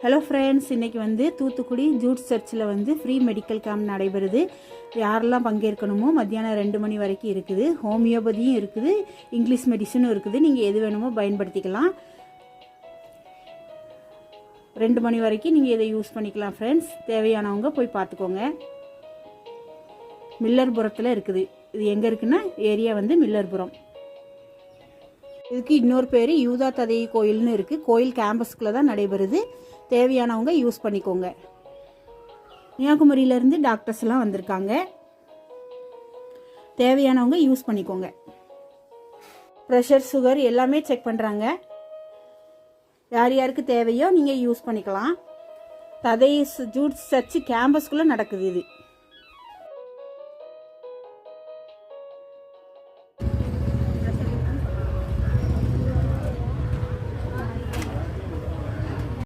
Hello friends, இன்றைக்கி வந்து Thoothukudi Jude சர்ச்சில் வந்து ஃப்ரீ மெடிக்கல் கேம்ப் நடைபெறுது. யாரெல்லாம் பங்கேற்கணுமோ மத்தியானம் 2 மணி வரைக்கும் இருக்குது. ஹோமியோபதியும் இருக்குது, இங்கிலீஷ் மெடிசனும் இருக்குது. நீங்கள் எது வேணுமோ பயன்படுத்திக்கலாம். 2 மணி வரைக்கும் நீங்கள் இதை யூஸ் பண்ணிக்கலாம் ஃப்ரெண்ட்ஸ். தேவையானவங்க போய் பார்த்துக்கோங்க. மில்லர்புரத்தில் இருக்குது. இது எங்கே இருக்குன்னா ஏரியா வந்து மில்லர்புரம். இதுக்கு இன்னொரு பேர் யூதா ததேயி கோயில்னு இருக்குது. கோயில் கேம்பஸ்குள்ளே தான் நடைபெறுது. தேவையானவங்க யூஸ் பண்ணிக்கோங்க. கன்னியாகுமரியிலேருந்து டாக்டர்ஸ்லாம் வந்திருக்காங்க. தேவையானவங்க யூஸ் பண்ணிக்கோங்க. ப்ரெஷர், சுகர் எல்லாமே செக் பண்ணுறாங்க. யார் யாருக்கு தேவையோ நீங்கள் யூஸ் பண்ணிக்கலாம். ததேயி ஜூட் சர்ச் கேம்பஸ்குள்ளே நடக்குது இது.